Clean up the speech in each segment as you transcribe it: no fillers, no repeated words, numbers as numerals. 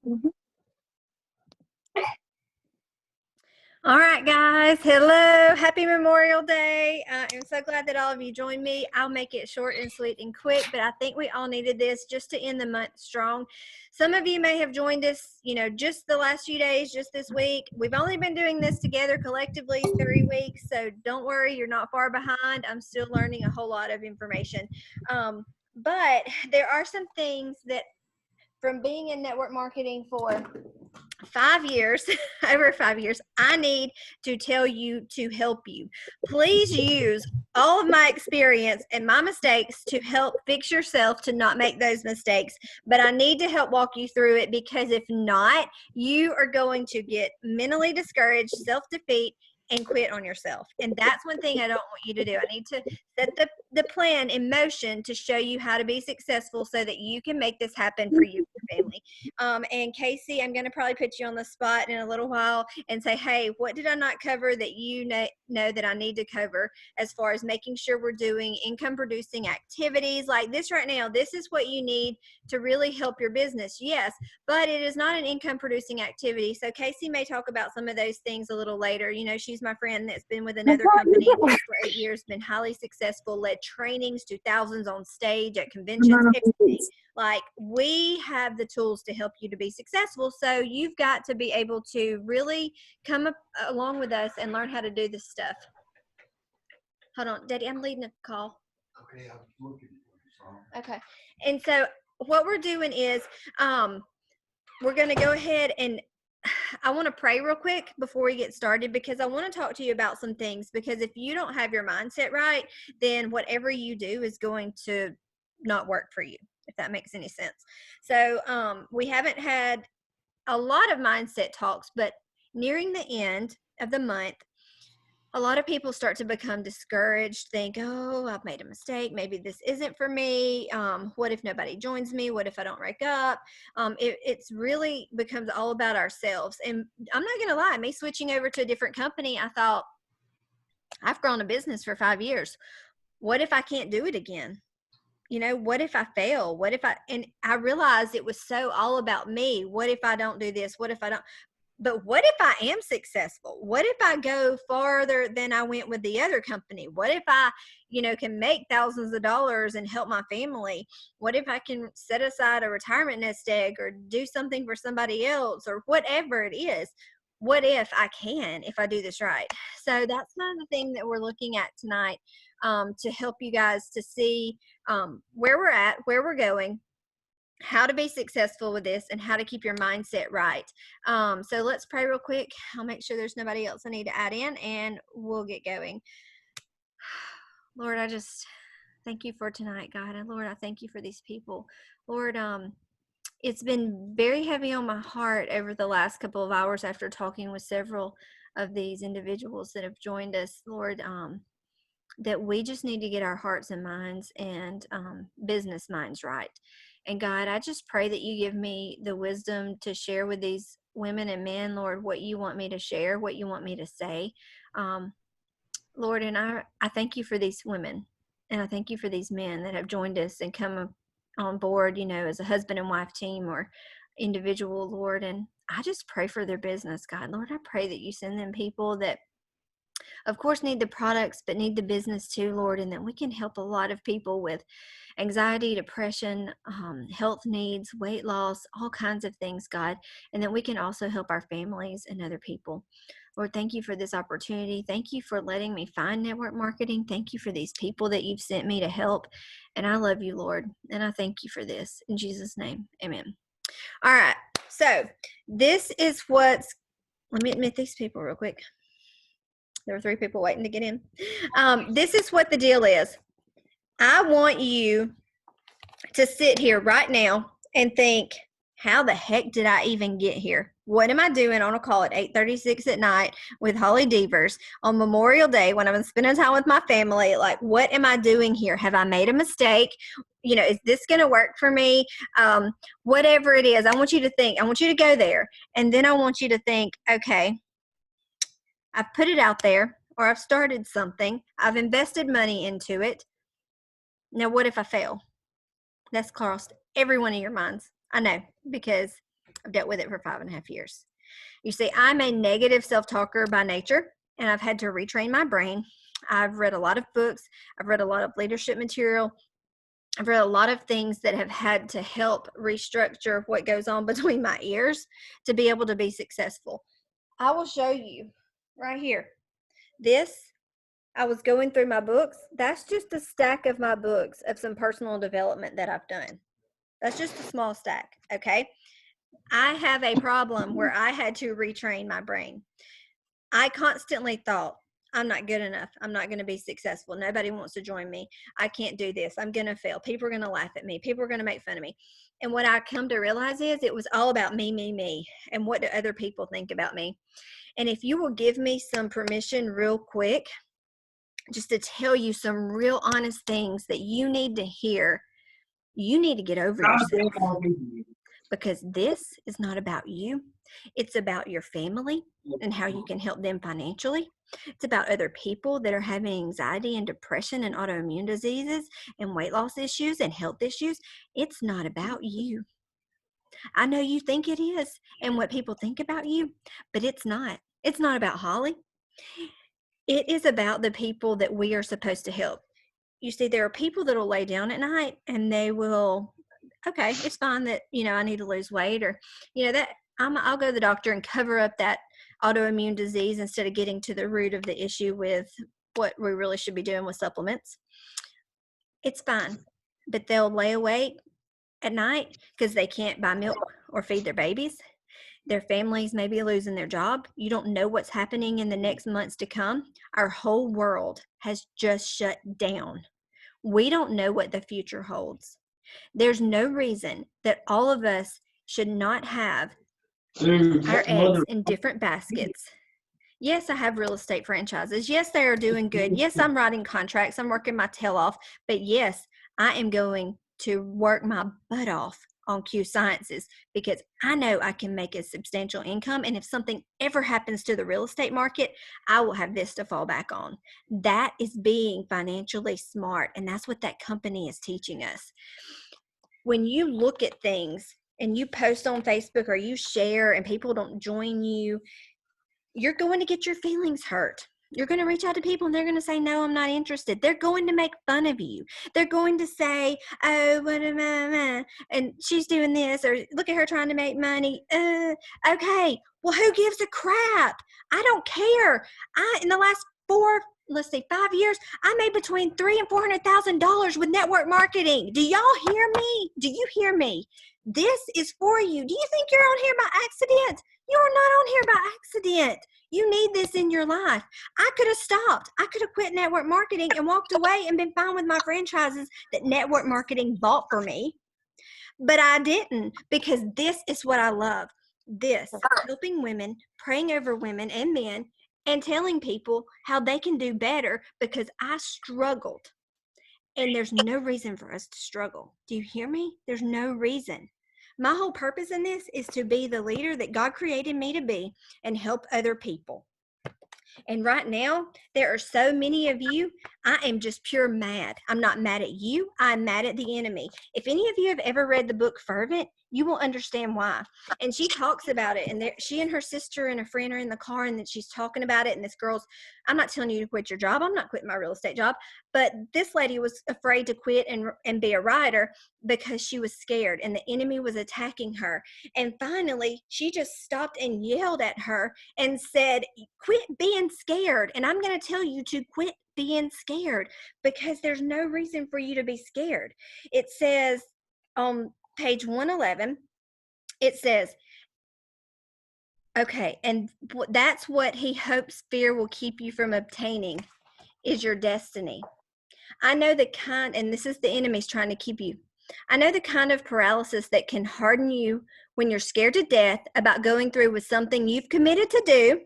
Mhm. All right, guys. Hello. Happy Memorial Day. I'm so glad that all of you joined me. I'll make it short and sweet and quick, but I think we all needed this just to end the month strong. Some of you may have joined us, just the last few days, just this week. We've only been doing this together collectively 3 weeks, so don't worry, you're not far behind. I'm still learning a whole lot of information. But there are some things that from being in network marketing for 5 years, over 5 years, I need to tell you to help you. Please use all of my experience and my mistakes to help fix yourself to not make those mistakes. But I need to help walk you through it, because if not, you are going to get mentally discouraged, self-defeat, and quit on yourself. And that's one thing I don't want you to do. I need to set the plan in motion to show you how to be successful so that you can make this happen for you and your family. And Casey, I'm going to probably put you on the spot in a little while and say, hey, what did I not cover that you know that I need to cover, as far as making sure we're doing income producing activities like this right now? This is what you need to really help your business. Yes, but it is not an income producing activity. So Casey may talk about some of those things a little later. She's my friend that's been with another company for 8 years, been highly successful, led trainings to thousands on stage at conventions, everything. Like, we have the tools to help you to be successful. So you've got to be able to really come up along with us and learn how to do this stuff. Hold on, Daddy, I'm leading a call. Okay, I'm looking for Okay. And so what we're doing is we're going to go ahead and I want to pray real quick before we get started, because I want to talk to you about some things. Because if you don't have your mindset right, then whatever you do is going to not work for you, if that makes any sense. So we haven't had a lot of mindset talks, but nearing the end of the month, a lot of people start to become discouraged, think, oh, I've made a mistake. Maybe this isn't for me. What if nobody joins me? What if I don't rank up? It's really becomes all about ourselves. And I'm not going to lie, me switching over to a different company, I thought, I've grown a business for 5 years. What if I can't do it again? What if I fail? And I realized it was so all about me. What if I don't do this? What if I don't? But what if I am successful? What if I go farther than I went with the other company? What if I, can make thousands of dollars and help my family? What if I can set aside a retirement nest egg or do something for somebody else, or whatever it is? What if I can, if I do this right? So that's kind of the thing that we're looking at tonight, to help you guys to see where we're at, where we're going, how to be successful with this, and how to keep your mindset right. So let's pray real quick. I'll make sure there's nobody else I need to add in, and we'll get going. Lord, I just thank you for tonight, God. And Lord, I thank you for these people. Lord, it's been very heavy on my heart over the last couple of hours after talking with several of these individuals that have joined us, Lord, that we just need to get our hearts and minds and business minds right. And God, I just pray that you give me the wisdom to share with these women and men, Lord, what you want me to share, what you want me to say. Lord, and I thank you for these women, and I thank you for these men that have joined us and come on board, as a husband and wife team or individual, Lord. And I just pray for their business, God. Lord, I pray that you send them people that, of course, need the products, but need the business too, Lord, and that we can help a lot of people with anxiety, depression, health needs, weight loss, all kinds of things, God, and that we can also help our families and other people. Lord, thank you for this opportunity. Thank you for letting me find network marketing. Thank you for these people that you've sent me to help. And I love you, Lord, and I thank you for this. In Jesus' name, amen. All right, so this is let me admit these people real quick. There were 3 people waiting to get in. This is what the deal is. I want you to sit here right now and think, how the heck did I even get here? What am I doing on a call at 8:36 at night with Holly Devers on Memorial Day when I'm spending time with my family? Like, what am I doing here? Have I made a mistake? Is this going to work for me? Whatever it is, I want you to think. I want you to go there. And then I want you to think, okay, I've put it out there, or I've started something. I've invested money into it. Now, what if I fail? That's crossed every one of your minds. I know, because I've dealt with it for 5.5 years. You see, I'm a negative self-talker by nature, and I've had to retrain my brain. I've read a lot of books. I've read a lot of leadership material. I've read a lot of things that have had to help restructure what goes on between my ears to be able to be successful. I will show you right here. This, I was going through my books. That's just a stack of my books of some personal development that I've done. That's just a small stack, okay? I have a problem where I had to retrain my brain. I constantly thought, I'm not good enough. I'm not going to be successful. Nobody wants to join me. I can't do this. I'm going to fail. People are going to laugh at me. People are going to make fun of me. And what I come to realize is it was all about me. And what do other people think about me? And if you will give me some permission real quick, just to tell you some real honest things that you need to hear, you need to get over yourself. Because this is not about you. It's about your family and how you can help them financially. It's about other people that are having anxiety and depression and autoimmune diseases and weight loss issues and health issues. It's not about you. I know you think it is and what people think about you, but it's not. It's not about Holly. It is about the people that we are supposed to help. You see, there are people that will lay down at night and they will, okay, it's fine that, I need to lose weight, or, that I'll go to the doctor and cover up that autoimmune disease instead of getting to the root of the issue with what we really should be doing with supplements. It's fine. But they'll lay awake at night because they can't buy milk or feed their babies. Their families may be losing their job. You don't know what's happening in the next months to come. Our whole world has just shut down. We don't know what the future holds. There's no reason that all of us should not have our eggs in different baskets. Yes, I have real estate franchises. Yes, they are doing good. Yes, I'm writing contracts. I'm working my tail off. But yes, I am going to work my butt off on Q Sciences because I know I can make a substantial income. And if something ever happens to the real estate market, I will have this to fall back on. That is being financially smart. And that's what that company is teaching us. When you look at things and you post on Facebook or you share and people don't join you, you're going to get your feelings hurt. You're going to reach out to people and they're going to say, no, I'm not interested. They're going to make fun of you. They're going to say, oh, what am I? And she's doing this, or look at her trying to make money. Okay, well, who gives a crap? I don't care. In the last 5 years, I made between $300,000 and $400,000 with network marketing. Do y'all hear me? Do you hear me? This is for you. Do you think you're on here by accident? You are not on here by accident. You need this in your life. I could have stopped. I could have quit network marketing and walked away and been fine with my franchises that network marketing bought for me. But I didn't, because this is what I love. This, helping women, praying over women and men, and telling people how they can do better, because I struggled. And there's no reason for us to struggle. Do you hear me? There's no reason. My whole purpose in this is to be the leader that God created me to be and help other people. And right now, there are so many of you, I am just pure mad. I'm not mad at you. I'm mad at the enemy. If any of you have ever read the book Fervent, you will understand why. And she talks about it. And she and her sister and a friend are in the car, and then she's talking about it. And this girl's, I'm not telling you to quit your job. I'm not quitting my real estate job. But this lady was afraid to quit and be a writer because she was scared and the enemy was attacking her. And finally, she just stopped and yelled at her and said, quit being scared. And I'm going to tell you to quit being scared, because there's no reason for you to be scared. It says on page 111, it says, okay, and that's what he hopes fear will keep you from obtaining is your destiny. I know the kind, and this is the enemy's trying to keep you. I know the kind of paralysis that can harden you when you're scared to death about going through with something you've committed to do,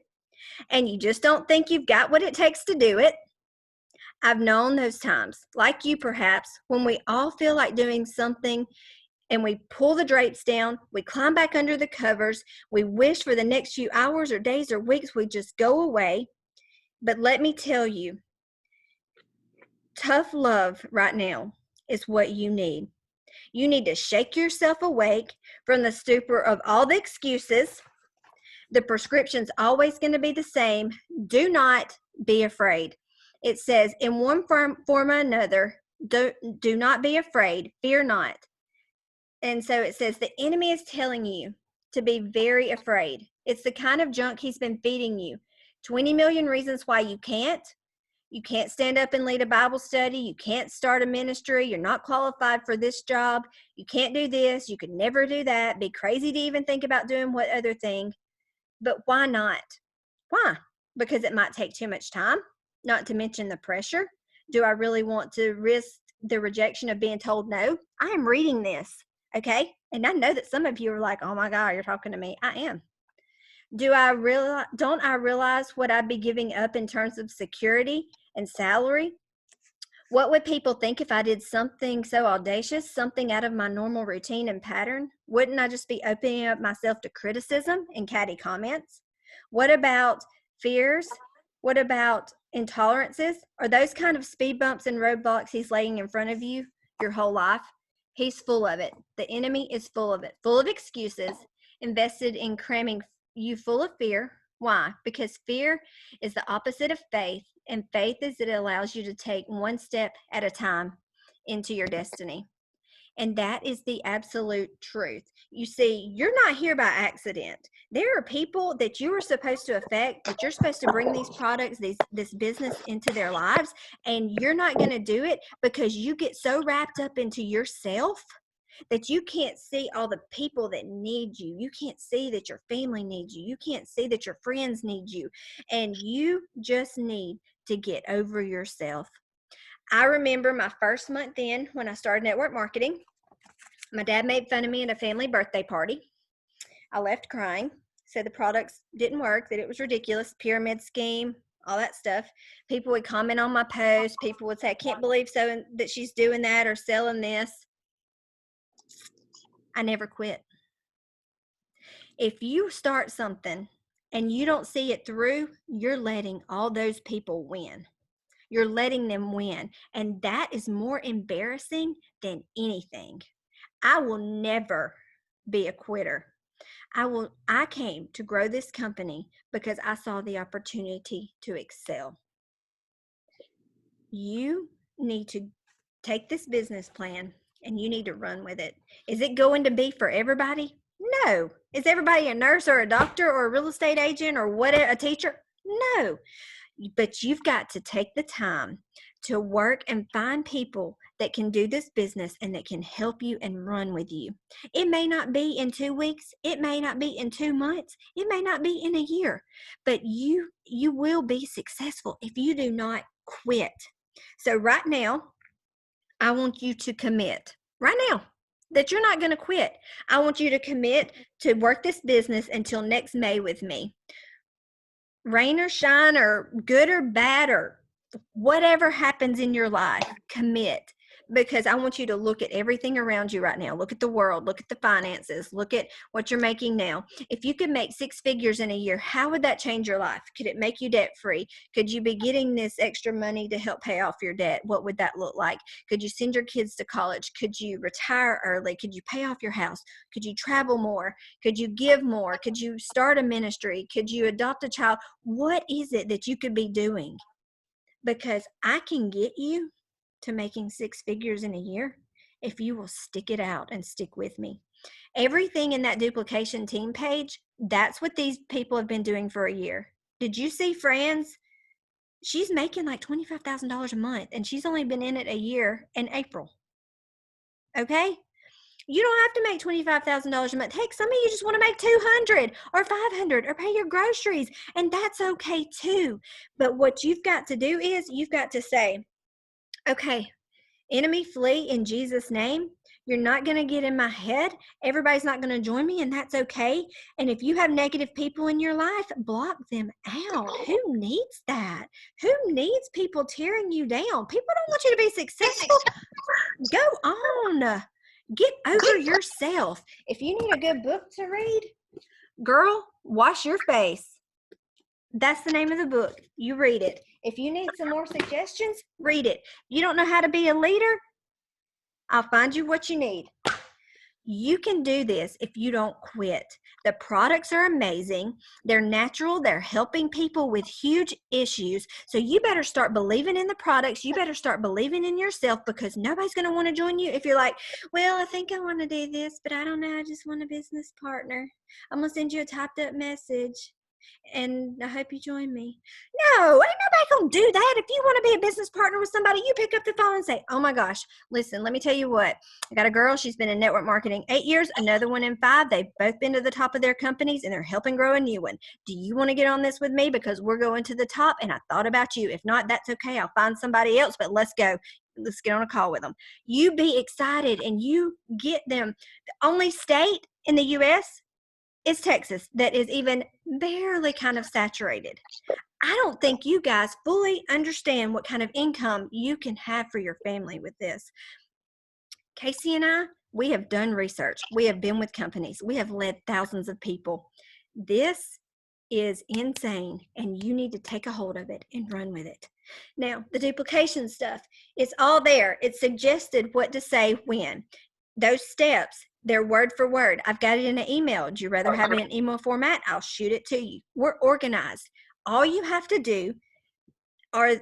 and you just don't think you've got what it takes to do it. I've known those times, like you perhaps, when we all feel like doing something and we pull the drapes down, we climb back under the covers, we wish for the next few hours or days or weeks we just go away. But let me tell you, tough love right now is what you need. You need to shake yourself awake from the stupor of all the excuses. The prescription's always going to be the same. Do not be afraid. It says, in one form or another, do not be afraid. Fear not. And so it says the enemy is telling you to be very afraid. It's the kind of junk he's been feeding you. 20 million reasons why you can't. You can't stand up and lead a Bible study. You can't start a ministry. You're not qualified for this job. You can't do this. You could never do that. Be crazy to even think about doing what other thing. But why not? Why? Because it might take too much time, not to mention the pressure. Do I really want to risk the rejection of being told no? I am reading this, okay? And I know that some of you are like, oh my God, you're talking to me. I am. Don't I realize what I'd be giving up in terms of security and salary? What would people think if I did something so audacious, something out of my normal routine and pattern? Wouldn't I just be opening up myself to criticism and catty comments? What about fears? What about intolerances? Are those kind of speed bumps and roadblocks he's laying in front of you your whole life? He's full of it. The enemy is full of it, full of excuses, invested in cramming you full of fear. Why? Because fear is the opposite of faith, and faith is it allows you to take one step at a time into your destiny. And that is the absolute truth. You see, you're not here by accident. There are people that you are supposed to affect, that you're supposed to bring these products, this business into their lives, and you're not going to do it because you get so wrapped up into yourself that you can't see all the people that need you. You can't see that your family needs you. You can't see that your friends need you. And you just need to get over yourself. I remember my first month in when I started network marketing. My dad made fun of me at a family birthday party. I left crying, said the products didn't work, that it was ridiculous, pyramid scheme, all that stuff. People would comment on my post. People would say, I can't believe that she's doing that or selling this. I never quit. If you start something and you don't see it through, you're letting all those people win. You're letting them win. And that is more embarrassing than anything. I will never be a quitter. I came to grow this company because I saw the opportunity to excel. You need to take this business plan and you need to run with it. Is it going to be for everybody? No. Is everybody a nurse or a doctor or a real estate agent or what, a teacher? No. But you've got to take the time to work and find people that can do this business and that can help you and run with you. It may not be in 2 weeks. It may not be in 2 months. It may not be in a year. But you will be successful if you do not quit. So right now, I want you to commit. Right now. That you're not going to quit. I want you to commit to work this business until next May with me. Rain or shine or good or bad or whatever happens in your life, commit. Because I want you to look at everything around you right now. Look at the world. Look at the finances. Look at what you're making now. If you could make 6 figures in a year, how would that change your life? Could it make you debt free? Could you be getting this extra money to help pay off your debt? What would that look like? Could you send your kids to college? Could you retire early? Could you pay off your house? Could you travel more? Could you give more? Could you start a ministry? Could you adopt a child? What is it that you could be doing? Because I can get you to making 6 figures in a year if you will stick it out and stick with me. Everything in that duplication team page, that's what these people have been doing for a year. Did you see Fran's? She's making like $25,000 a month and she's only been in it a year in April. Okay? You don't have to make $25,000 a month. Heck, some of you just want to make $200 or $500 or pay your groceries, and that's okay too. But what you've got to do is you've got to say, okay, enemy, flee in Jesus' name. You're not going to get in my head. Everybody's not going to join me, and that's okay. And if you have negative people in your life, block them out. Who needs that? Who needs people tearing you down? People don't want you to be successful. Go on. Get over yourself. If you need a good book to read, girl, wash your face. That's the name of the book. You read it. If you need some more suggestions, read it. You don't know how to be a leader? I'll find you what you need. You can do this if you don't quit. The products are amazing. They're natural. They're helping people with huge issues. So you better start believing in the products. You better start believing in yourself, because nobody's going to want to join you if you're like, well, I think I want to do this, but I don't know. I just want a business partner. I'm going to send you a typed up message, and I hope you join me. No, ain't nobody gonna do that. If you want to be a business partner with somebody, you pick up the phone and say, oh my gosh, listen, let me tell you what. I got a girl, she's been in network marketing 8 years, another one in 5. They've both been to the top of their companies, and they're helping grow a new one. Do you want to get on this with me? Because we're going to the top, and I thought about you. If not, that's okay. I'll find somebody else, but let's go. Let's get on a call with them. You be excited, and you get them. The only state in the U.S. is Texas that is even barely kind of saturated. I don't think you guys fully understand what kind of income you can have for your family with this. Casey and I, we have done research. We have been with companies. We have led thousands of people. This is insane, and you need to take a hold of it and run with it. Now, the duplication stuff, it's all there. It's suggested what to say when. Those steps, they're word for word. I've got it in an email. Do you rather have it in email format? I'll shoot it to you. We're organized. All you have to do are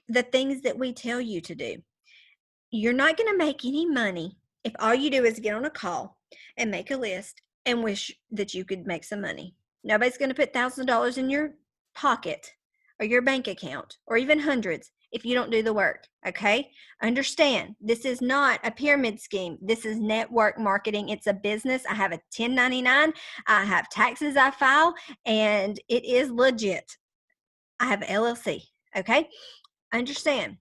the things that we tell you to do. You're not going to make any money if all you do is get on a call and make a list and wish that you could make some money. Nobody's going to put $1,000 in your pocket or your bank account, or even hundreds, if you don't do the work. Okay? Understand, this is not a pyramid scheme. This is network marketing. It's a business. I have a 1099. I have taxes I file, and it is legit. I have an LLC. Okay? Understand,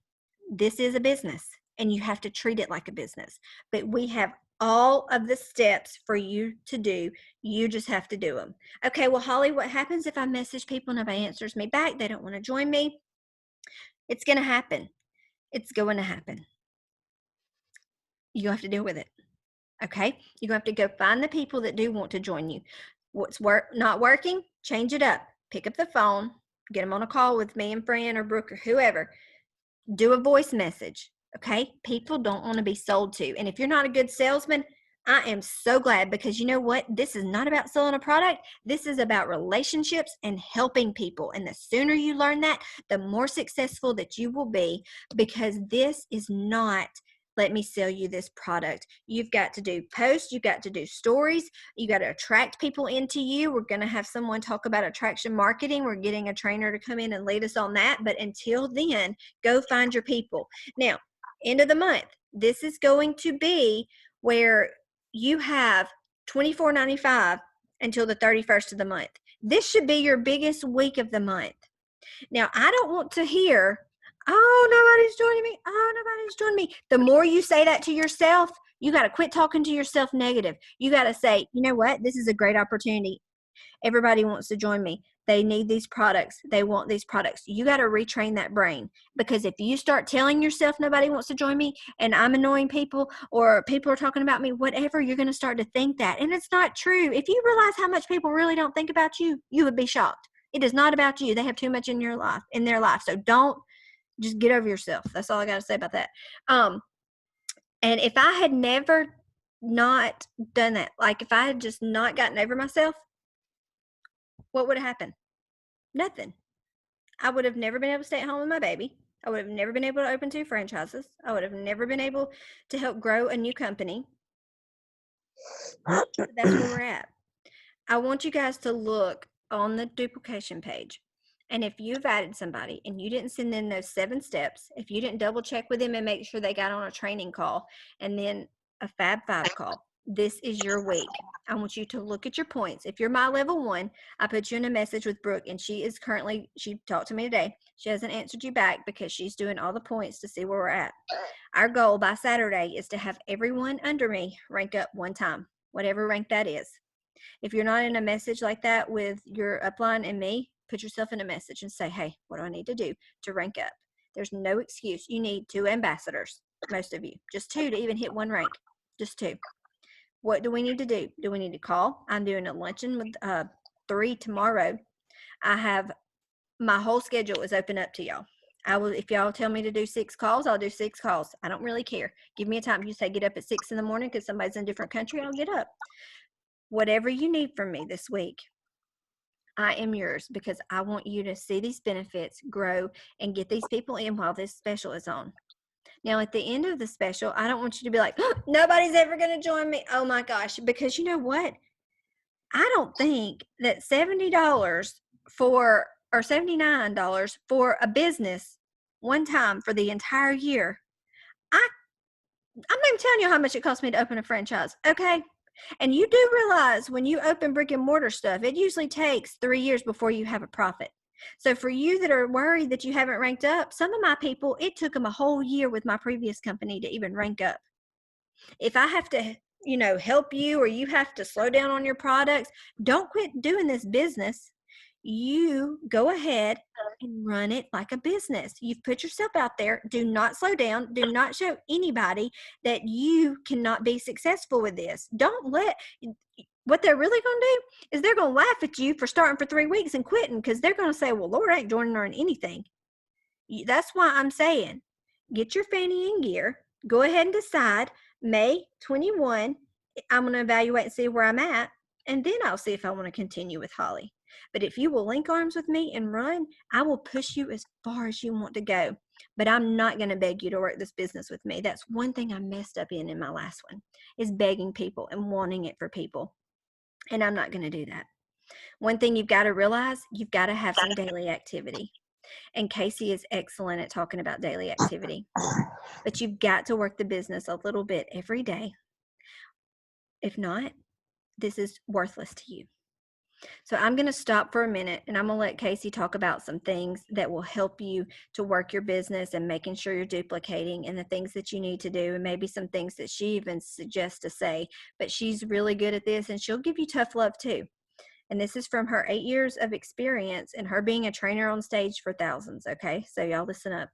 this is a business, and you have to treat it like a business. But we have all of the steps for you to do. You just have to do them. Okay, well, Holly, what happens if I message people and nobody answers me back? They don't want to join me. It's going to happen. It's going to happen. You have to deal with it. Okay, you're going to have to go find the people that do want to join you. What's not working? Change it up. Pick up the phone, get them on a call with me and Fran or Brooke or whoever. Do a voice message. Okay, people don't want to be sold to. And if you're not a good salesman, I am so glad, because you know what? This is not about selling a product. This is about relationships and helping people. And the sooner you learn that, the more successful that you will be, because this is not, let me sell you this product. You've got to do posts. You've got to do stories. You got to attract people into you. We're going to have someone talk about attraction marketing. We're getting a trainer to come in and lead us on that. But until then, go find your people. Now, end of the month, this is going to be where you have $24.95 until the 31st of the month. This should be your biggest week of the month. Now, I don't want to hear, oh, nobody's joining me. Oh, nobody's joining me. The more you say that to yourself, you got to quit talking to yourself negative. You got to say, you know what? This is a great opportunity. Everybody wants to join me. They need these products. They want these products. You got to retrain that brain, because if you start telling yourself nobody wants to join me and I'm annoying people or people are talking about me, whatever, you're going to start to think that. And it's not true. If you realize how much people really don't think about you, you would be shocked. It is not about you. They have too much in their life. So don't, just get over yourself. That's all I got to say about that. And if I had never not done that, like if I had just not gotten over myself, what would have happened? Nothing. I would have never been able to stay at home with my baby. I would have never been able to open 2 franchises. I would have never been able to help grow a new company. That's where we're at. I want you guys to look on the duplication page. And if you've added somebody and you didn't send in those 7 steps, if you didn't double check with them and make sure they got on a training call and then a Fab 5 call, this is your week. I want you to look at your points. If you're my level 1, I put you in a message with Brooke, and she talked to me today. She hasn't answered you back because she's doing all the points to see where we're at. Our goal by Saturday is to have everyone under me rank up 1 time, whatever rank that is. If you're not in a message like that with your upline and me, put yourself in a message and say, hey, what do I need to do to rank up? There's no excuse. You need 2 ambassadors, most of you. Just 2 to even hit 1 rank. Just 2. What do we need to do? Do we need to call? I'm doing a luncheon with 3 tomorrow. I have my whole schedule is open up to y'all. If y'all tell me to do 6 calls, I'll do 6 calls. I don't really care. Give me a time. You say get up at 6 in the morning because somebody's in a different country, I'll get up. Whatever you need from me this week, I am yours, because I want you to see these benefits grow and get these people in while this special is on. Now, at the end of the special, I don't want you to be like, oh, nobody's ever going to join me. Oh my gosh. Because you know what? I don't think that $70 for, or $79 for a business one time for the entire year. I'm not even telling you how much it cost me to open a franchise. Okay. And you do realize when you open brick and mortar stuff, it usually takes 3 years before you have a profit. So for you that are worried that you haven't ranked up, some of my people, it took them a whole year with my previous company to even rank up. If I have to, help you, or you have to slow down on your products, don't quit doing this business. You go ahead and run it like a business. You've put yourself out there. Do not slow down. Do not show anybody that you cannot be successful with this. Don't let, what they're really going to do is they're going to laugh at you for starting for 3 weeks and quitting, because they're going to say, well, Lord ain't joining her in anything. That's why I'm saying, get your fanny in gear. Go ahead and decide. May 21, I'm going to evaluate and see where I'm at, and then I'll see if I want to continue with Holly. But if you will link arms with me and run, I will push you as far as you want to go. But I'm not going to beg you to work this business with me. That's one thing I messed up in my last one, is begging people and wanting it for people. And I'm not going to do that. One thing you've got to realize, you've got to have some daily activity. And Casey is excellent at talking about daily activity. But you've got to work the business a little bit every day. If not, this is worthless to you. So I'm going to stop for a minute, and I'm going to let Casey talk about some things that will help you to work your business and making sure you're duplicating, and the things that you need to do, and maybe some things that she even suggests to say. But she's really good at this, and she'll give you tough love too. And this is from her 8 years of experience and her being a trainer on stage for thousands. Okay, so y'all listen up.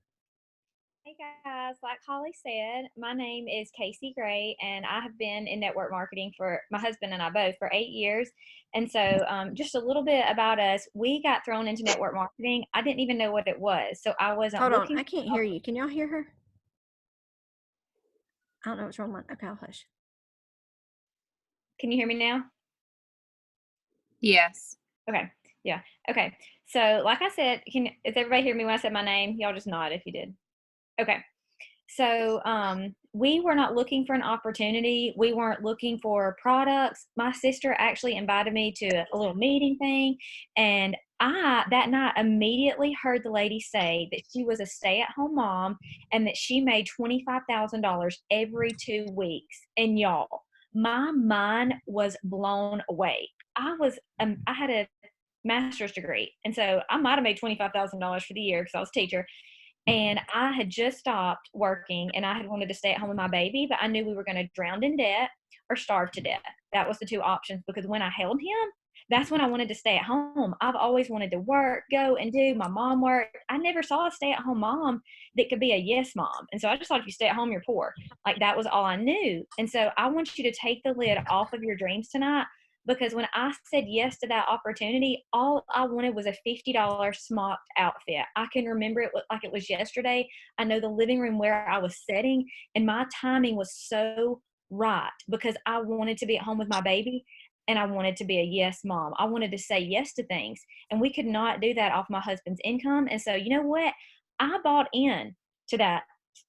Hey guys, like Holly said, my name is Casey Gray, and I have been in network marketing for my husband and I both for 8 years. And so, just a little bit about us: we got thrown into network marketing. I didn't even know what it was, so I wasn't Hold on, looking. I can't hear you. Can y'all hear her? I don't know what's wrong with mine. Okay, I'll hush. Can you hear me now? Yes. Okay. Yeah. Okay. So, like I said, does everybody hear me when I said my name? Y'all just nod if you did. Okay. So we were not looking for an opportunity. We weren't looking for products. My sister actually invited me to a little meeting thing. And I, that night, immediately heard the lady say that she was a stay-at-home mom and that she made $25,000 every 2 weeks. And y'all, my mind was blown away. I had a master's degree. And so I might have made $25,000 for the year because I was a teacher. And I had just stopped working, and I had wanted to stay at home with my baby, but I knew we were going to drown in debt or starve to death. That was the 2 options, because when I held him, that's when I wanted to stay at home. I've always wanted to work, go and do. My mom worked. I never saw a stay-at-home mom that could be a yes mom. And so I just thought, if you stay at home, you're poor. Like, that was all I knew. And so I want you to take the lid off of your dreams tonight, because when I said yes to that opportunity, all I wanted was a $50 smocked outfit. I can remember it like it was yesterday. I know the living room where I was sitting, and my timing was so right, because I wanted to be at home with my baby, and I wanted to be a yes mom. I wanted to say yes to things, and we could not do that off my husband's income. And so, you know what? I bought in to that,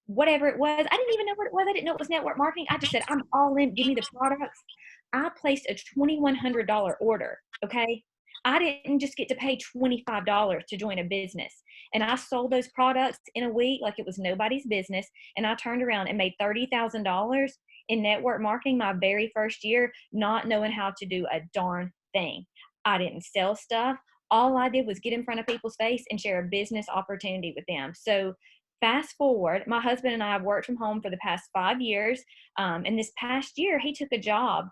whatever it was. I didn't even know what it was. I didn't know it was network marketing. I just said, I'm all in. Give me the products. I placed a $2,100 order. Okay. I didn't just get to pay $25 to join a business. And I sold those products in a week like it was nobody's business. And I turned around and made $30,000 in network marketing my very first year, not knowing how to do a darn thing. I didn't sell stuff. All I did was get in front of people's face and share a business opportunity with them. So fast forward, my husband and I have worked from home for the past 5 years. And this past year, he took a job.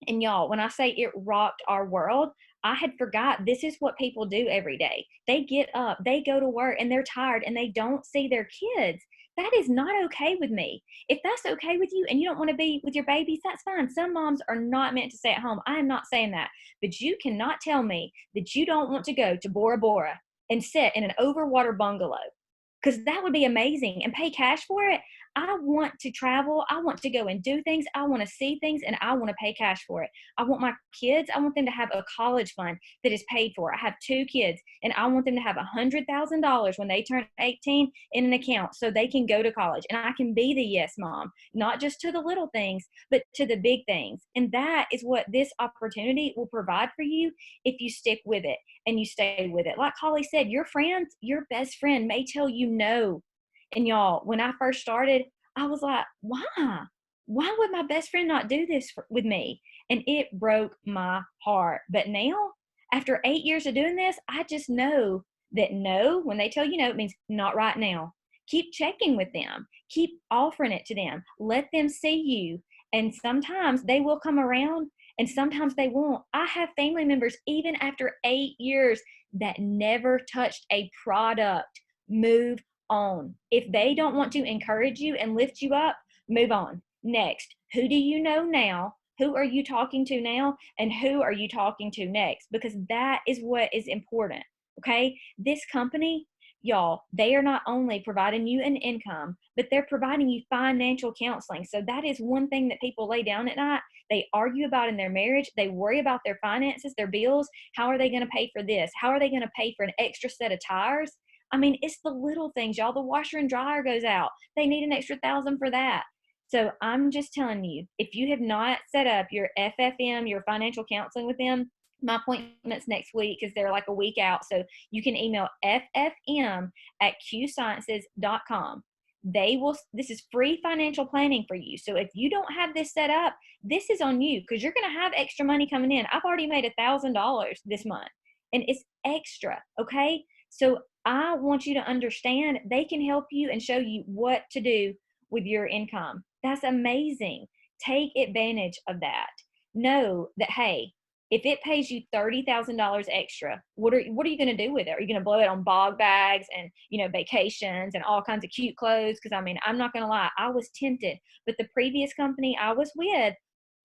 And y'all, when I say it rocked our world, I had forgot this is what people do every day. They get up, they go to work, and they're tired, and they don't see their kids. That is not okay with me. If that's okay with you and you don't want to be with your babies, that's fine. Some moms are not meant to stay at home. I am not saying that. But you cannot tell me that you don't want to go to Bora Bora and sit in an overwater bungalow because that would be amazing, and pay cash for it. I want to travel. I want to go and do things. I want to see things, and I want to pay cash for it. I want my kids, I want them to have a college fund that is paid for. I have 2 kids, and I want them to have $100,000 when they turn 18 in an account so they can go to college. And I can be the yes mom, not just to the little things, but to the big things. And that is what this opportunity will provide for you if you stick with it and you stay with it. Like Holly said, your friends, your best friend may tell you no. And y'all, when I first started, I was like, why? Why would my best friend not do this with me? And it broke my heart. But now, after 8 years of doing this, I just know that no, when they tell you no, it means not right now. Keep checking with them. Keep offering it to them. Let them see you. And sometimes they will come around and sometimes they won't. I have family members, even after 8 years, that never touched a product. Move on. If they don't want to encourage you and lift you up, move on. Next, who do you know now? Who are you talking to now? And who are you talking to next? Because that is what is important. Okay. This company, y'all, they are not only providing you an income, but they're providing you financial counseling. So that is one thing that people lay down at night. They argue about in their marriage. They worry about their finances, their bills. How are they going to pay for this? How are they going to pay for an extra set of tires? I mean, it's the little things, y'all. The washer and dryer goes out. They need an extra $1,000 for that. So I'm just telling you, if you have not set up your FFM, your financial counseling with them, my appointment's next week because they're like a week out. So you can email ffm@qsciences.com. This is free financial planning for you. So if you don't have this set up, this is on you because you're going to have extra money coming in. I've already made $1,000 this month and it's extra. Okay. So I want you to understand they can help you and show you what to do with your income. That's amazing. Take advantage of that. Know that, hey, if it pays you $30,000 extra, what are you going to do with it? Are you going to blow it on bog bags and, vacations and all kinds of cute clothes? Because I mean, I'm not going to lie, I was tempted, but the previous company I was with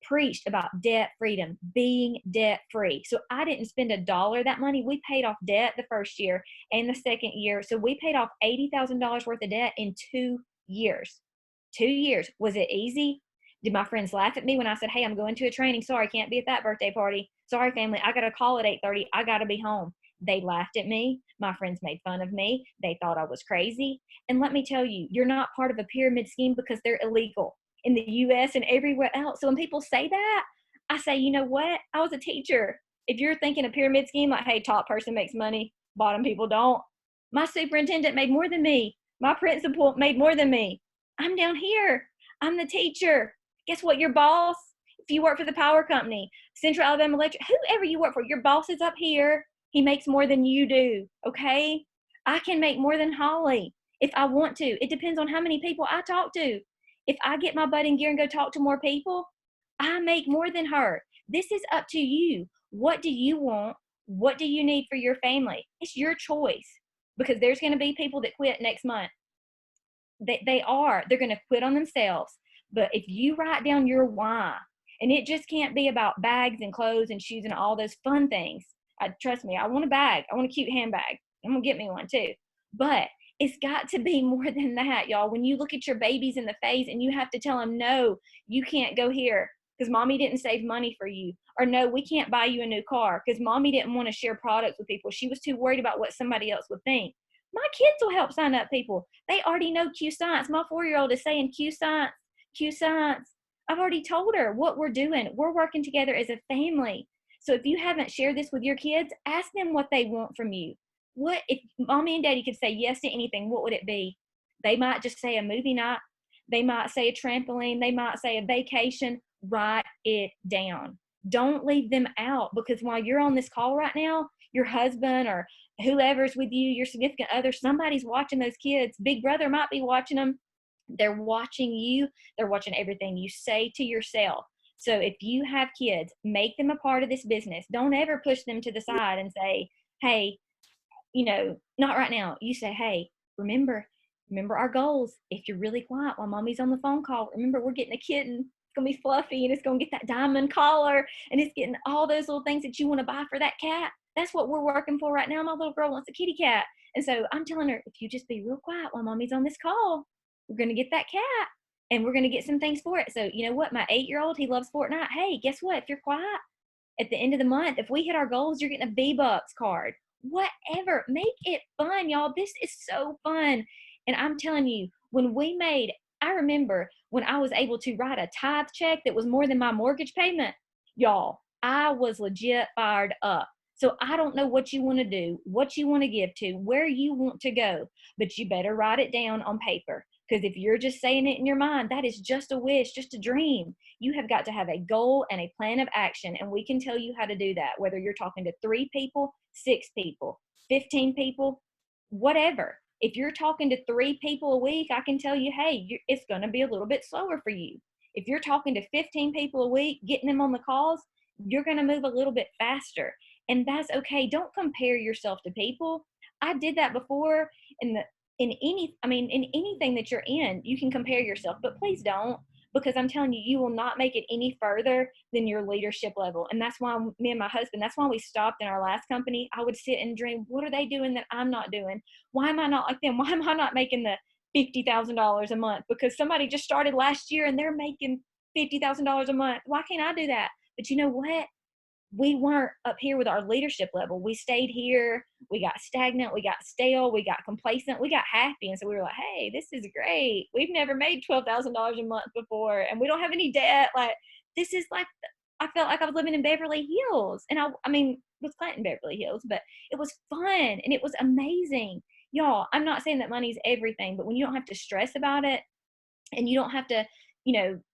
preached about debt freedom, being debt free. So I didn't spend $1 that money. We paid off debt the first year and the second year. So we paid off $80,000 worth of debt in 2 years. 2 years. Was it easy? Did my friends laugh at me when I said, hey, I'm going to a training. Sorry, can't be at that birthday party. Sorry, family, I got a call at 8:30. I got to be home. They laughed at me. My friends made fun of me. They thought I was crazy. And let me tell you, you're not part of a pyramid scheme because they're illegal in the U.S. and everywhere else. So when people say that, I say, you know what? I was a teacher. If you're thinking a pyramid scheme, like, hey, top person makes money, bottom people don't. My superintendent made more than me. My principal made more than me. I'm down here. I'm the teacher. Guess what? Your boss, if you work for the power company, Central Alabama Electric, whoever you work for, your boss is up here. He makes more than you do. Okay? I can make more than Holly if I want to. It depends on how many people I talk to. If I get my butt in gear and go talk to more people, I make more than her. This is up to you. What do you want? What do you need for your family? It's your choice because there's going to be people that quit next month. They're going to quit on themselves. But if you write down your why, and it just can't be about bags and clothes and shoes and all those fun things. Trust me, I want a bag. I want a cute handbag. I'm going to get me one too. But it's got to be more than that, y'all. When you look at your babies in the face and you have to tell them, no, you can't go here because mommy didn't save money for you. Or no, we can't buy you a new car because mommy didn't want to share products with people. She was too worried about what somebody else would think. My kids will help sign up people. They already know Q Science. My 4-year-old is saying Q Science, Q Science. I've already told her what we're doing. We're working together as a family. So if you haven't shared this with your kids, ask them what they want from you. What if mommy and daddy could say yes to anything? What would it be? They might just say a movie night. They might say a trampoline. They might say a vacation. Write it down. Don't leave them out because while you're on this call right now, your husband or whoever's with you, your significant other, somebody's watching those kids. Big brother might be watching them. They're watching you. They're watching everything you say to yourself. So if you have kids, make them a part of this business. Don't ever push them to the side and say, hey, not right now. You say, hey, remember our goals. If you're really quiet while mommy's on the phone call, remember we're getting a kitten. It's going to be fluffy and it's going to get that diamond collar and it's getting all those little things that you want to buy for that cat. That's what we're working for right now. My little girl wants a kitty cat. And so I'm telling her, if you just be real quiet while mommy's on this call, we're going to get that cat and we're going to get some things for it. So you know what? My 8-year-old, he loves Fortnite. Hey, guess what? If you're quiet at the end of the month, if we hit our goals, you're getting a V-Bucks card. Whatever. Make it fun, y'all. This is so fun. And I'm telling you, I remember when I was able to write a tithe check that was more than my mortgage payment, y'all, I was legit fired up. So I don't know what you want to do, what you want to give to, where you want to go, but you better write it down on paper. Because if you're just saying it in your mind, that is just a wish, just a dream. You have got to have a goal and a plan of action, and we can tell you how to do that, whether you're talking to 3 people, 6 people, 15 people, whatever. If you're talking to 3 people a week, I can tell you, hey, it's going to be a little bit slower for you. If you're talking to 15 people a week, getting them on the calls, you're going to move a little bit faster. And that's okay. Don't compare yourself to people. I did that before in anything that you're in, you can compare yourself, but please don't, because I'm telling you, you will not make it any further than your leadership level. And that's why me and my husband, that's why we stopped in our last company. I would sit and dream, what are they doing that I'm not doing? Why am I not like them? Why am I not making the $50,000 a month? Because somebody just started last year and they're making $50,000 a month. Why can't I do that? But you know what? We weren't up here with our leadership level. We stayed here. We got stagnant. We got stale. We got complacent. We got happy. And so we were like, hey, this is great. We've never made $12,000 a month before. And we don't have any debt. Like, this is like, I felt like I was living in Beverly Hills. And I mean, it was Clinton, Beverly Hills, but it was fun and it was amazing. Y'all, I'm not saying that money's everything, but when you don't have to stress about it and you don't have to,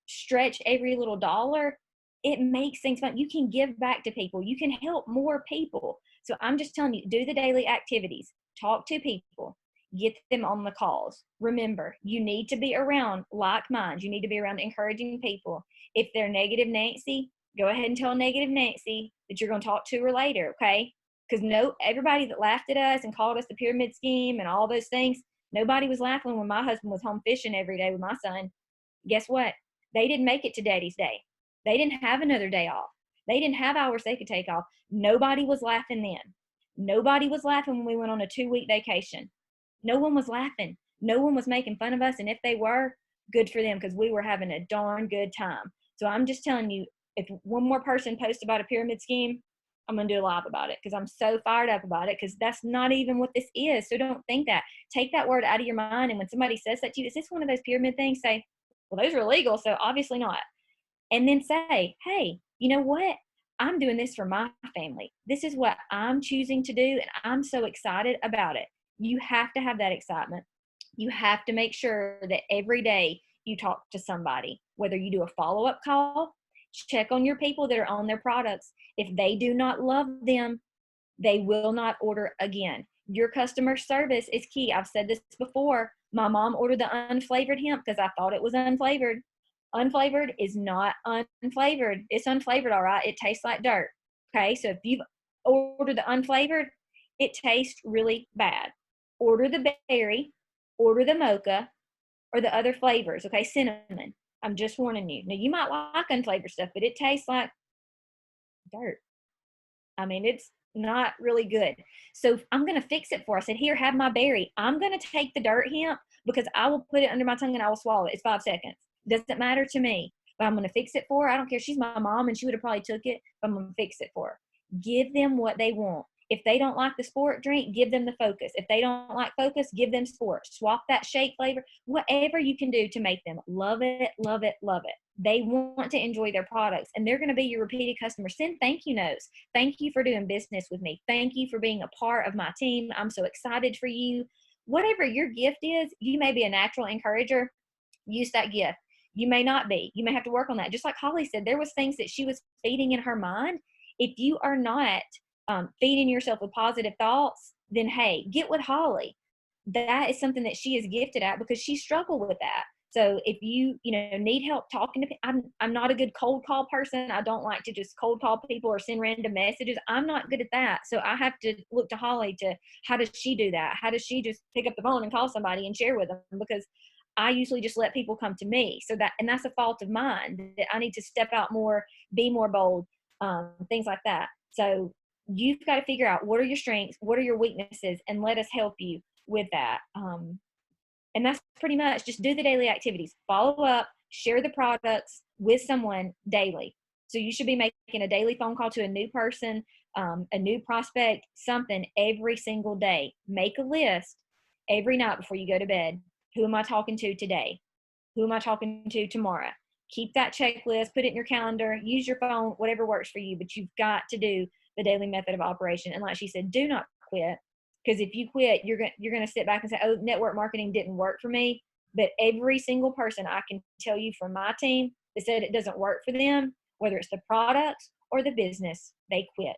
stretch every little dollar, it makes things fun. You can give back to people. You can help more people. So I'm just telling you, do the daily activities. Talk to people. Get them on the calls. Remember, you need to be around like minds. You need to be around encouraging people. If they're negative Nancy, go ahead and tell negative Nancy that you're going to talk to her later, okay? Because everybody that laughed at us and called us the pyramid scheme and all those things, nobody was laughing when my husband was home fishing every day with my son. Guess what? They didn't make it to Daddy's Day. They didn't have another day off. They didn't have hours they could take off. Nobody was laughing then. Nobody was laughing when we went on a 2-week vacation. No one was laughing. No one was making fun of us. And if they were, good for them, because we were having a darn good time. So I'm just telling you, if one more person posts about a pyramid scheme, I'm going to do a live about it, because I'm so fired up about it, because that's not even what this is. So don't think that. Take that word out of your mind. And when somebody says that to you, is this one of those pyramid things? Say, well, those are illegal, so obviously not. And then say, hey, you know what? I'm doing this for my family. This is what I'm choosing to do, and I'm so excited about it. You have to have that excitement. You have to make sure that every day you talk to somebody, whether you do a follow-up call, check on your people that are on their products. If they do not love them, they will not order again. Your customer service is key. I've said this before. My mom ordered the unflavored hemp because I thought it was unflavored. Unflavored is not unflavored. It's unflavored, all right. It tastes like dirt. Okay, so if you've ordered the unflavored, it tastes really bad. Order the berry, order the mocha, or the other flavors. Okay, cinnamon. I'm just warning you. Now, you might like unflavored stuff, but it tastes like dirt. I mean, it's not really good. So I'm going to fix it for her. I said, here, have my berry. I'm going to take the dirt hemp because I will put it under my tongue and I will swallow it. It's 5 seconds. Doesn't matter to me, but I'm going to fix it for her. I don't care. She's my mom and she would have probably took it, but I'm going to fix it for her. Give them what they want. If they don't like the sport drink, give them the Focus. If they don't like Focus, give them sport. Swap that shake flavor, whatever you can do to make them love it, love it, love it. They want to enjoy their products, and they're going to be your repeated customer. Send thank you notes. Thank you for doing business with me. Thank you for being a part of my team. I'm so excited for you. Whatever your gift is, you may be a natural encourager. Use that gift. You may not be. You may have to work on that. Just like Holly said, there was things that she was feeding in her mind. If you are not feeding yourself with positive thoughts, then hey, get with Holly. That is something that she is gifted at because she struggled with that. So if you need help talking to people, I'm not a good cold call person. I don't like to just cold call people or send random messages. I'm not good at that. So I have to look to Holly to how does she do that? How does she just pick up the phone and call somebody and share with them? Because I usually just let people come to me. And that's a fault of mine that I need to step out more, be more bold, things like that. So you've got to figure out what are your strengths, what are your weaknesses, and let us help you with that. And that's pretty much just do the daily activities, follow up, share the products with someone daily. So you should be making a daily phone call to a new person, a new prospect, something every single day. Make a list every night before you go to bed. Who am I talking to today? Who am I talking to tomorrow? Keep that checklist, put it in your calendar, use your phone, whatever works for you, but you've got to do the daily method of operation. And like she said, do not quit. Because if you quit, you're going to sit back and say, oh, network marketing didn't work for me. But every single person I can tell you from my team that said it doesn't work for them, whether it's the products or the business, they quit.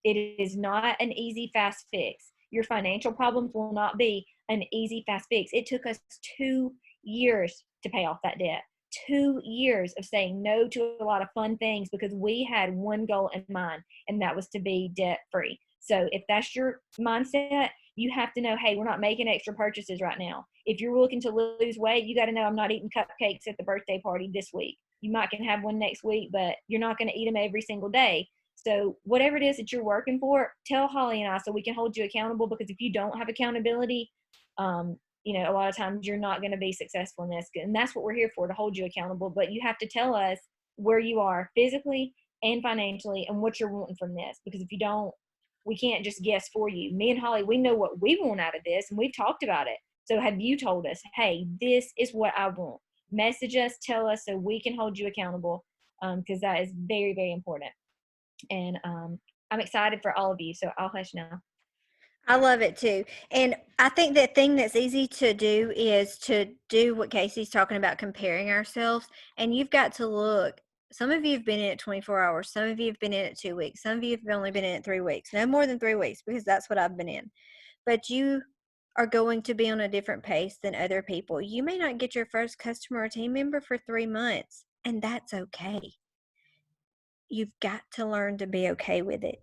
It is not an easy, fast fix. Your financial problems will not be an easy, fast fix. It took us 2 years to pay off that debt. 2 years of saying no to a lot of fun things because we had one goal in mind, and that was to be debt free. So if that's your mindset, you have to know, hey, we're not making extra purchases right now. If you're looking to lose weight, you got to know I'm not eating cupcakes at the birthday party this week. You might can have one next week, but you're not going to eat them every single day. So whatever it is that you're working for, tell Holly and I so we can hold you accountable, because if you don't have accountability, a lot of times you're not going to be successful in this. And that's what we're here for, to hold you accountable. But you have to tell us where you are physically and financially and what you're wanting from this. Because if you don't, we can't just guess for you. Me and Holly, we know what we want out of this, and we've talked about it. So have you told us, hey, this is what I want? Message us, tell us so we can hold you accountable, because that is very, very important. And I'm excited for all of you. So I'll hush now. I love it too. And I think the thing that's easy to do is to do what Casey's talking about, comparing ourselves. And you've got to look. Some of you have been in it 24 hours. Some of you have been in it 2 weeks. Some of you have only been in it 3 weeks. No more than 3 weeks, because that's what I've been in. But you are going to be on a different pace than other people. You may not get your first customer or team member for 3 months, and that's okay. You've got to learn to be okay with it.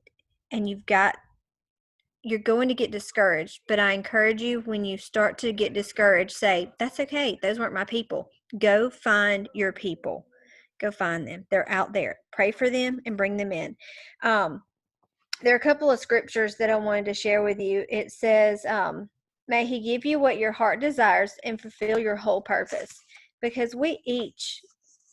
And you're going to get discouraged, but I encourage you, when you start to get discouraged, say, that's okay. Those weren't my people. Go find your people. Go find them. They're out there. Pray for them and bring them in. There are a couple of scriptures that I wanted to share with you. It says, may he give you what your heart desires and fulfill your whole purpose, because we each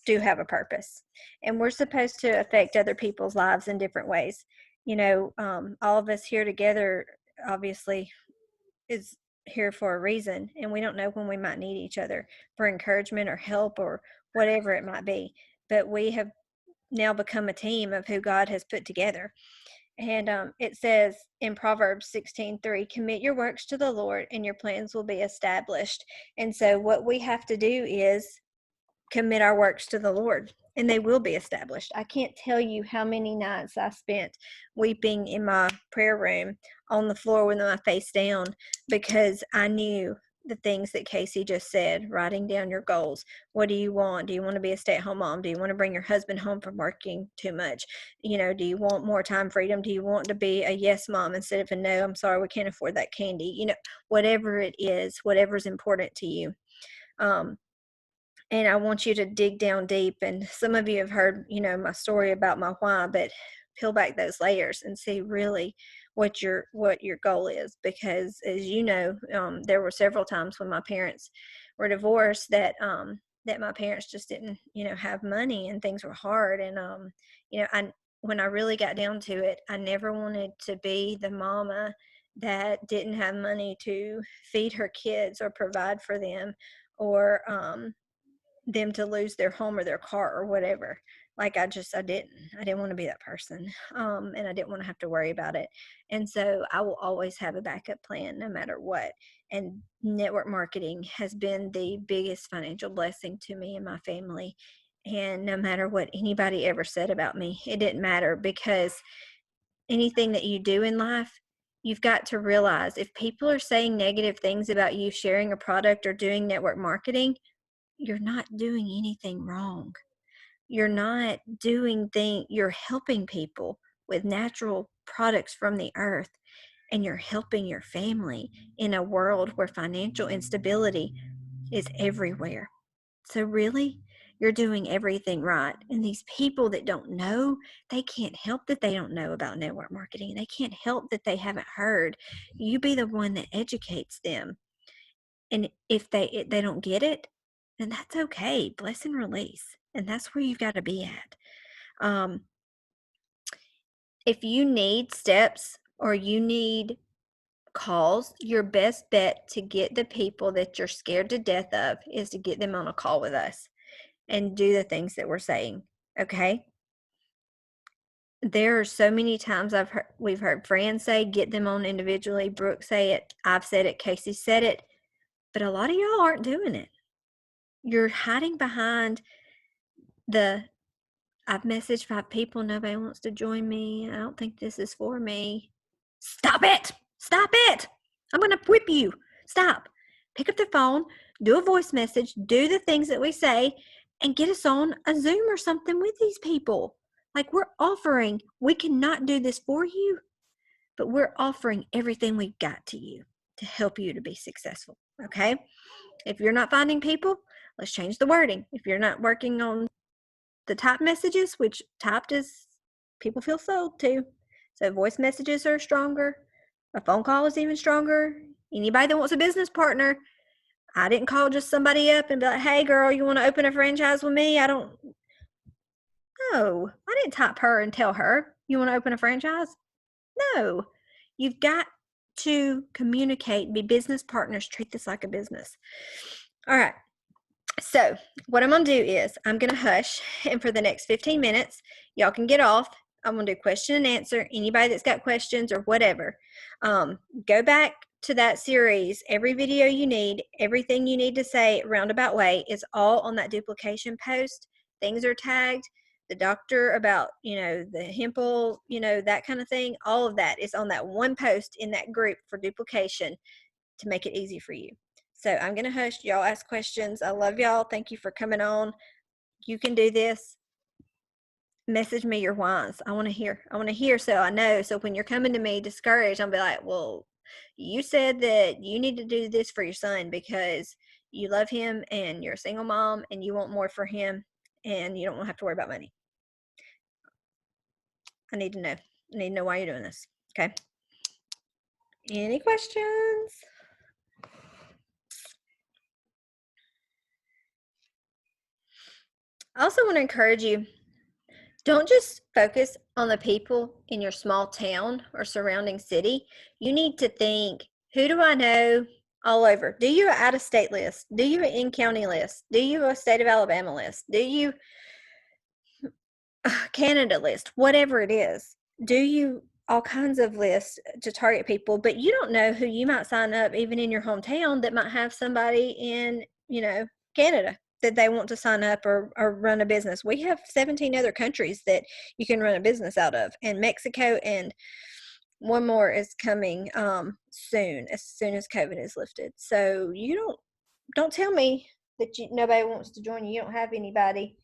do have a purpose, and we're supposed to affect other people's lives in different ways. All of us here together obviously is here for a reason, and we don't know when we might need each other for encouragement or help or whatever it might be. But we have now become a team of who God has put together. And it says in Proverbs 16:3, commit your works to the Lord and your plans will be established. And so what we have to do is commit our works to the Lord, and they will be established. I can't tell you how many nights I spent weeping in my prayer room on the floor with my face down, because I knew the things that Casey just said, writing down your goals. What do you want? Do you want to be a stay-at-home mom? Do you want to bring your husband home from working too much? Do you want more time freedom? Do you want to be a yes mom instead of a no, I'm sorry, we can't afford that candy? Whatever it is, whatever's important to you. And I want you to dig down deep. And some of you have heard, my story about my why, but peel back those layers and see really what your goal is. Because as you know, there were several times when my parents were divorced that my parents just didn't, have money, and things were hard. And, when I really got down to it, I never wanted to be the mama that didn't have money to feed her kids or provide for them, or them to lose their home or their car or whatever. Like I didn't want to be that person. And I didn't want to have to worry about it. And so I will always have a backup plan no matter what. And network marketing has been the biggest financial blessing to me and my family. And no matter what anybody ever said about me, it didn't matter, because anything that you do in life, you've got to realize, if people are saying negative things about you sharing a product or doing network marketing, you're not doing anything wrong. You're not doing you're helping people with natural products from the earth, and you're helping your family in a world where financial instability is everywhere. So really, you're doing everything right. And these people that don't know, they can't help that they don't know about network marketing. They can't help that they haven't heard. You be the one that educates them. And if they don't get it, then that's okay. Bless and release. And that's where you've got to be at. If you need steps or you need calls, your best bet to get the people that you're scared to death of is to get them on a call with us and do the things that we're saying. Okay? There are so many times we've heard Fran say, get them on individually. Brooke say it. I've said it. Casey said it. But a lot of y'all aren't doing it. You're hiding behind I've messaged 5 people. Nobody wants to join me. I don't think this is for me. Stop it. Stop it. I'm going to whip you. Stop. Pick up the phone, do a voice message, do the things that we say, and get us on a Zoom or something with these people. Like we're offering, we cannot do this for you, but we're offering everything we've got to you to help you to be successful. Okay? If you're not finding people, let's change the wording. If you're not working on the type messages, which typed is people feel sold to. So voice messages are stronger. A phone call is even stronger. Anybody that wants a business partner, I didn't call just somebody up and be like, hey girl, you want to open a franchise with me? No, I didn't type her and tell her, you want to open a franchise? No, you've got to communicate, be business partners, treat this like a business. All right. So what I'm going to do is I'm going to hush, and for the next 15 minutes, y'all can get off. I'm going to do question and answer. Anybody that's got questions or whatever, go back to that series. Every video you need, everything you need to say roundabout way is all on that duplication post. Things are tagged. The doctor about, the Hempel, that kind of thing. All of that is on that one post in that group for duplication to make it easy for you. So I'm going to hush. Y'all ask questions. I love y'all. Thank you for coming on. You can do this. Message me your whys. I want to hear so I know. So when you're coming to me discouraged, I'll be like, well, you said that you need to do this for your son because you love him and you're a single mom and you want more for him and you don't have to worry about money. I need to know. I need to know why you're doing this. Okay. Any questions? I also want to encourage you, don't just focus on the people in your small town or surrounding city. You need to think, who do I know all over? Do you an out-of-state list? Do you an in-county list? Do you a state of Alabama list? Do you a Canada list? Whatever it is. Do you all kinds of lists to target people, but you don't know who you might sign up even in your hometown that might have somebody in, Canada that they want to sign up or run a business. We have 17 other countries that you can run a business out of, and Mexico, and one more is coming soon as COVID is lifted. So you don't tell me that nobody wants to join you. You don't have anybody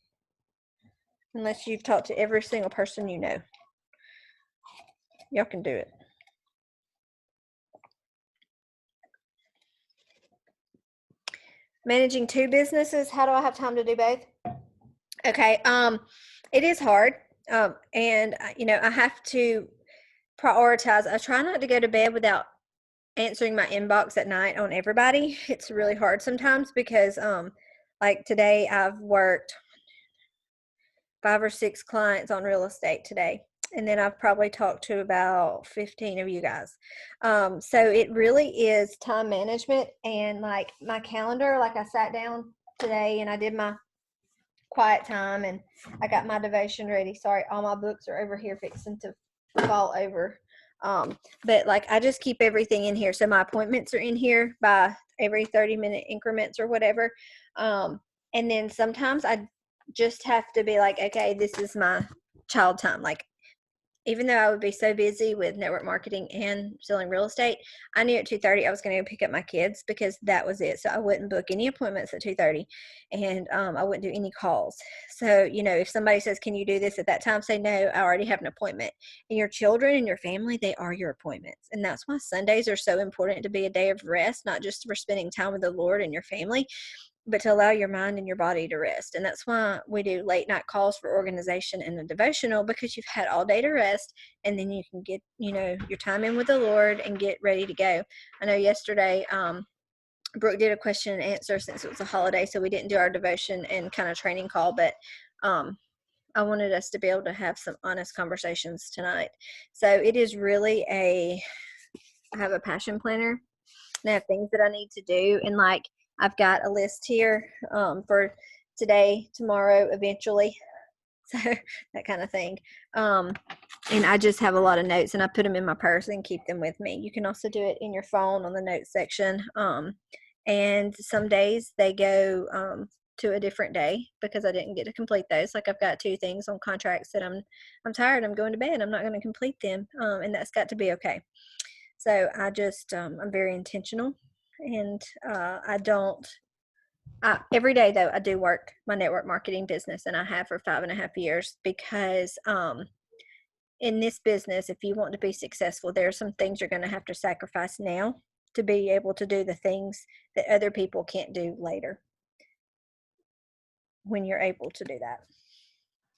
unless you've talked to every single person you know. Y'all can do it. Managing 2 businesses, how do I have time to do both? Okay, it is hard, and I have to prioritize. I try not to go to bed without answering my inbox at night on everybody. It's really hard sometimes because, like today, I've worked 5 or 6 clients on real estate today. And then I've probably talked to about 15 of you guys. So it really is time management, and like my calendar, like I sat down today and I did my quiet time and I got my devotion ready. Sorry, all my books are over here fixing to fall over. But like I just keep everything in here. So my appointments are in here by every 30-minute increments or whatever. And then sometimes I just have to be like, okay, this is my child time. Like, even though I would be so busy with network marketing and selling real estate, I knew at 2:30 I was going to pick up my kids because that was it. So I wouldn't book any appointments at 2:30, and I wouldn't do any calls. So, if somebody says, can you do this at that time, say, no, I already have an appointment. And your children and your family, they are your appointments. And that's why Sundays are so important to be a day of rest, not just for spending time with the Lord and your family, but to allow your mind and your body to rest. And that's why we do late night calls for organization and a devotional, because you've had all day to rest, and then you can get, your time in with the Lord and get ready to go. I know yesterday, Brooke did a question and answer since it was a holiday, so we didn't do our devotion and kind of training call, but I wanted us to be able to have some honest conversations tonight. So it is really I have a passion planner, and I have things that I need to do, and like I've got a list here for today, tomorrow, eventually, so that kind of thing. And I just have a lot of notes, and I put them in my purse and keep them with me. You can also do it in your phone on the notes section. And some days they go to a different day because I didn't get to complete those. Like I've got 2 things on contracts that I'm tired, I'm going to bed, I'm not going to complete them, and that's got to be okay. So I just I'm very intentional, and every day though I do work my network marketing business, and I have for 5.5 years, because in this business, if you want to be successful, there are some things you're going to have to sacrifice now to be able to do the things that other people can't do later, when you're able to do that.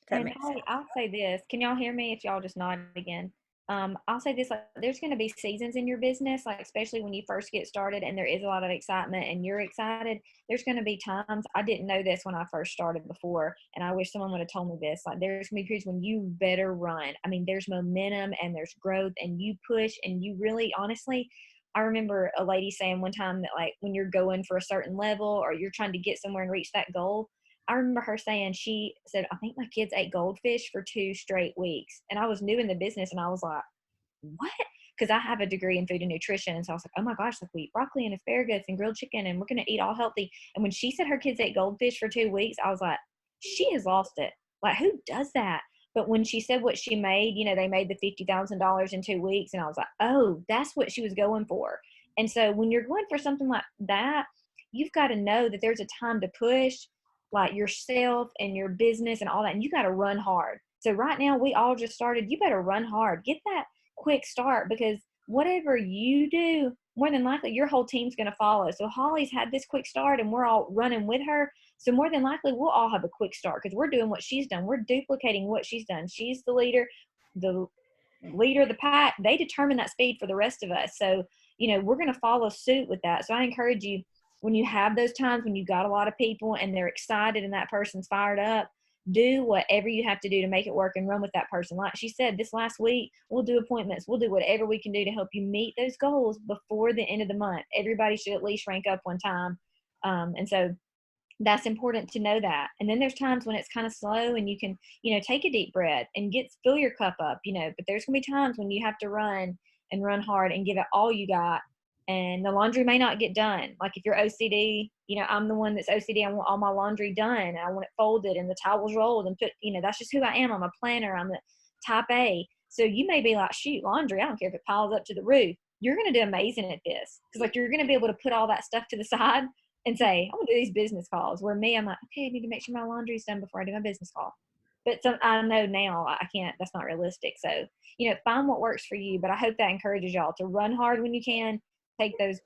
If that And makes sense. I'll say this. Can y'all hear me? If y'all just nod again. I'll say this, like there's going to be seasons in your business, like especially when you first get started and there is a lot of excitement and you're excited. There's going to be times, I didn't know this when I first started before, and I wish someone would have told me this. Like there's going to be periods when you better run. I mean, there's momentum and there's growth, and you push, and you really, honestly, I remember a lady saying one time that like when you're going for a certain level or you're trying to get somewhere and reach that goal, I remember her saying, she said, I think my kids ate goldfish for 2 straight weeks. And I was new in the business, and I was like, what? Because I have a degree in food and nutrition. And so I was like, oh my gosh, like we eat broccoli and asparagus and grilled chicken, and we're going to eat all healthy. And when she said her kids ate goldfish for 2 weeks, I was like, she has lost it. Like, who does that? But when she said what she made, they made the $50,000 in 2 weeks. And I was like, oh, that's what she was going for. And so when you're going for something like that, you've got to know that there's a time to push, like yourself and your business and all that. And you got to run hard. So right now we all just started. You better run hard. Get that quick start, because whatever you do, more than likely your whole team's going to follow. So Holly's had this quick start and we're all running with her. So more than likely we'll all have a quick start because we're doing what she's done. We're duplicating what she's done. She's the leader of the pack. They determine that speed for the rest of us. So, we're going to follow suit with that. So I encourage you, when you have those times when you got a lot of people and they're excited and that person's fired up, do whatever you have to do to make it work and run with that person. Like she said, this last week, we'll do appointments. We'll do whatever we can do to help you meet those goals before the end of the month. Everybody should at least rank up one time. And so that's important to know that. And then there's times when it's kind of slow and you can, take a deep breath and fill your cup up, but there's going to be times when you have to run and run hard and give it all you got. And the laundry may not get done. Like if you're OCD, I'm the one that's OCD. I want all my laundry done, and I want it folded and the towels rolled and put, that's just who I am. I'm a planner. I'm the type A. So you may be like, shoot, laundry, I don't care if it piles up to the roof. You're going to do amazing at this. Because you're going to be able to put all that stuff to the side and say, I'm going to do these business calls. Where me, I'm like, okay, I need to make sure my laundry's done before I do my business call. But I know now I can't, that's not realistic. So, find what works for you. But I hope that encourages y'all to run hard when you can. Take those,